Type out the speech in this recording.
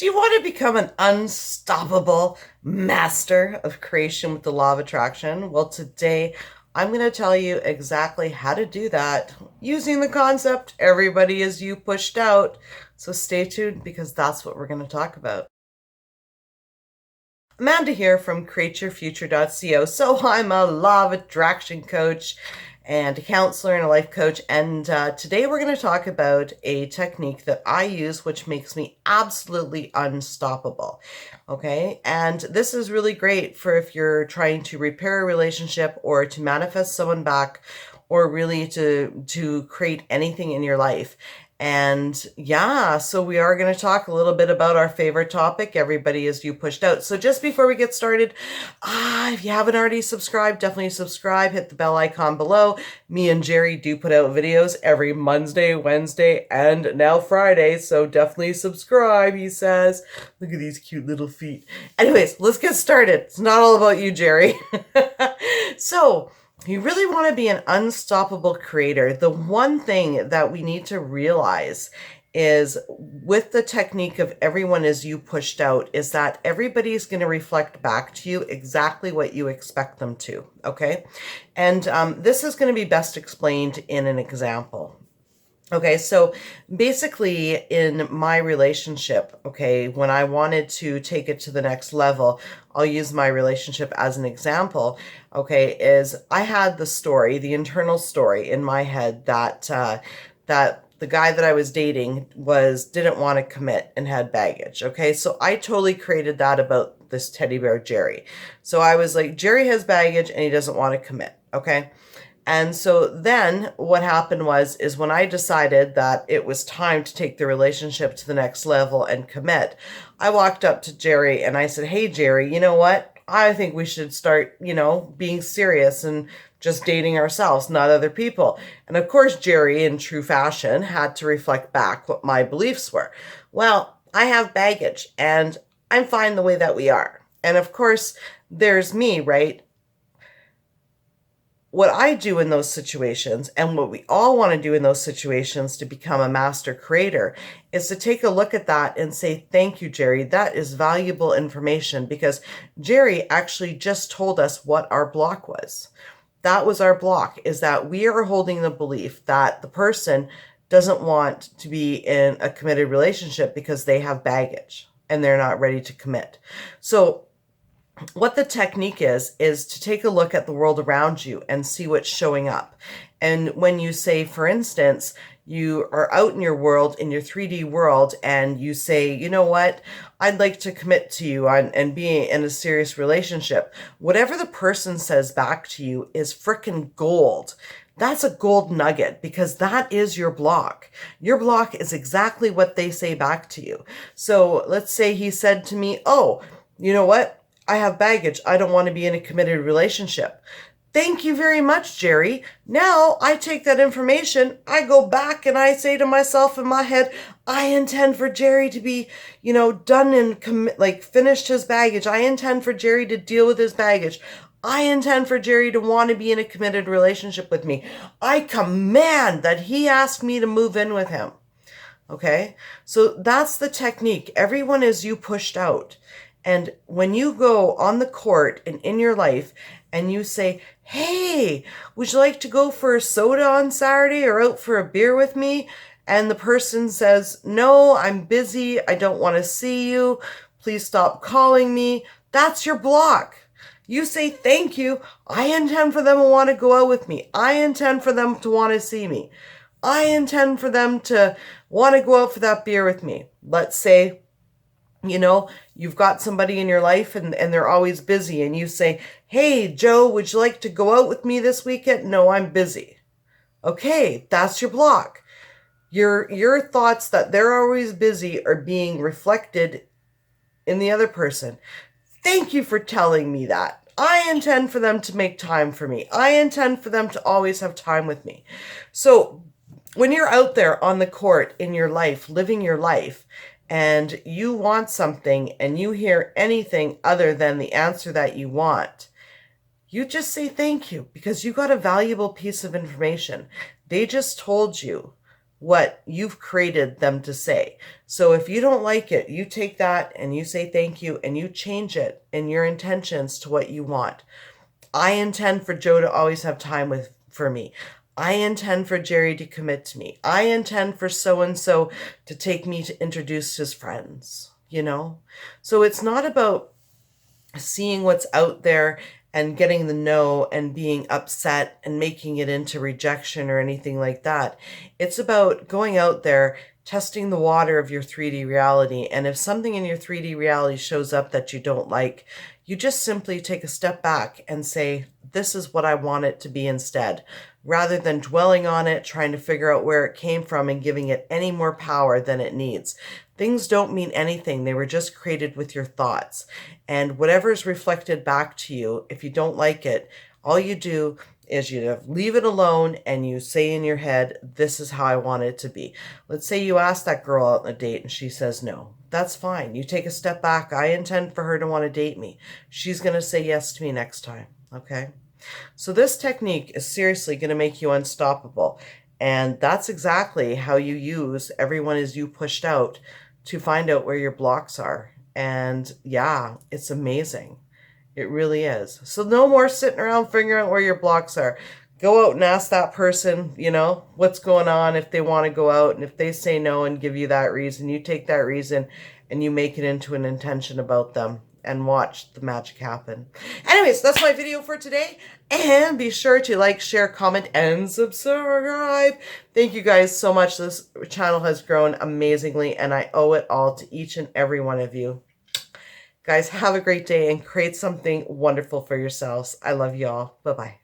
Do you want to become an unstoppable master of creation with the law of attraction? Well, today I'm going to tell you exactly how to do that using the concept everybody is you pushed out. So stay tuned because that's what we're going to talk about. Amanda here from createyourfuture.co. So I'm a law of attraction coach and a counselor and a life coach. And today we're going to talk about a technique that I use, which makes me absolutely unstoppable. Okay. And this is really great for if you're trying to repair a relationship or to manifest someone back or really to create anything in your life. And yeah, so we are going to talk a little bit about our favorite topic, everybody is you pushed out. So just before we get started, if you haven't already subscribed, definitely subscribe, hit the bell icon below. Me and Jerry do put out videos every Monday, Wednesday, and now Friday. So definitely subscribe, he says. Look at these cute little feet. Anyways, let's get started. It's not all about you, Jerry. So, you really want to be an unstoppable creator. The one thing that we need to realize is with the technique of everyone is you pushed out is that everybody's going to reflect back to you exactly what you expect them to. Okay. And this is going to be best explained in an example. Okay, so basically in my relationship, okay, when I wanted to take it to the next level, I'll use my relationship as an example, okay, is I had the story, the internal story in my head that that the guy that I was dating didn't want to commit and had baggage, okay? So I totally created that about this teddy bear Jerry. So I was like, Jerry has baggage and he doesn't want to commit, okay? And so then what happened is when I decided that it was time to take the relationship to the next level and commit, I walked up to Jerry and I said, hey, Jerry, you know what? I think we should start, being serious and just dating ourselves, not other people. And of course, Jerry, in true fashion, had to reflect back what my beliefs were. Well, I have baggage and I'm fine the way that we are. And of course, there's me, right? What I do in those situations and what we all want to do in those situations to become a master creator is to take a look at that and say, thank you, Jerry. That is valuable information because Jerry actually just told us what our block was. That was our block, is that we are holding the belief that the person doesn't want to be in a committed relationship because they have baggage and they're not ready to commit. So what the technique is to take a look at the world around you and see what's showing up. And when you say, for instance, you are out in your world, in your 3D world, and you say, you know what, I'd like to commit to you and be in a serious relationship. Whatever the person says back to you is frickin' gold. That's a gold nugget because that is your block. Your block is exactly what they say back to you. So let's say he said to me, oh, you know what? I have baggage. I don't want to be in a committed relationship. Thank you very much, Jerry. Now I take that information, I go back and I say to myself in my head, I intend for Jerry to be, done and finished his baggage. I intend for Jerry to deal with his baggage. I intend for Jerry to want to be in a committed relationship with me. I command that he ask me to move in with him. Okay? So that's the technique. Everyone is you pushed out. And when you go on the court and in your life and you say, hey, would you like to go for a soda on Saturday or out for a beer with me? And the person says, no, I'm busy. I don't want to see you. Please stop calling me. That's your block. You say, thank you. I intend for them to want to go out with me. I intend for them to want to see me. I intend for them to want to go out for that beer with me. Let's say, you've got somebody in your life and they're always busy and you say, hey, Joe, would you like to go out with me this weekend? No, I'm busy. Okay, that's your block. Your thoughts that they're always busy are being reflected in the other person. Thank you for telling me that. I intend for them to make time for me. I intend for them to always have time with me. So when you're out there on the court in your life, living your life, and you want something and you hear anything other than the answer that you want, you just say thank you because you got a valuable piece of information. They just told you what you've created them to say. So if you don't like it, you take that and you say thank you and you change it in your intentions to what you want. I intend for Joe to always have time for me. I intend for Jerry to commit to me. I intend for so-and-so to take me to introduce his friends, you know? So it's not about seeing what's out there and getting the no and being upset and making it into rejection or anything like that. It's about going out there, testing the water of your 3D reality. And if something in your 3D reality shows up that you don't like, you just simply take a step back and say, this is what I want it to be instead, rather than dwelling on it, trying to figure out where it came from and giving it any more power than it needs. Things don't mean anything. They were just created with your thoughts. And whatever is reflected back to you, if you don't like it, all you do is you leave it alone and you say in your head, this is how I want it to be. Let's say you ask that girl out on a date and she says no. That's fine. You take a step back. I intend for her to want to date me. She's going to say yes to me next time. Okay? So this technique is seriously going to make you unstoppable. And that's exactly how you use everyone is you pushed out to find out where your blocks are. And yeah, it's amazing. It really is. So no more sitting around figuring out where your blocks are. Go out and ask that person, you know, what's going on if they want to go out. And if they say no and give you that reason, you take that reason and you make it into an intention about them and watch the magic happen. Anyways, that's my video for today. And be sure to like, share, comment, and subscribe. Thank you guys so much. This channel has grown amazingly, and I owe it all to each and every one of you. Guys, have a great day and create something wonderful for yourselves. I love you all. Bye-bye.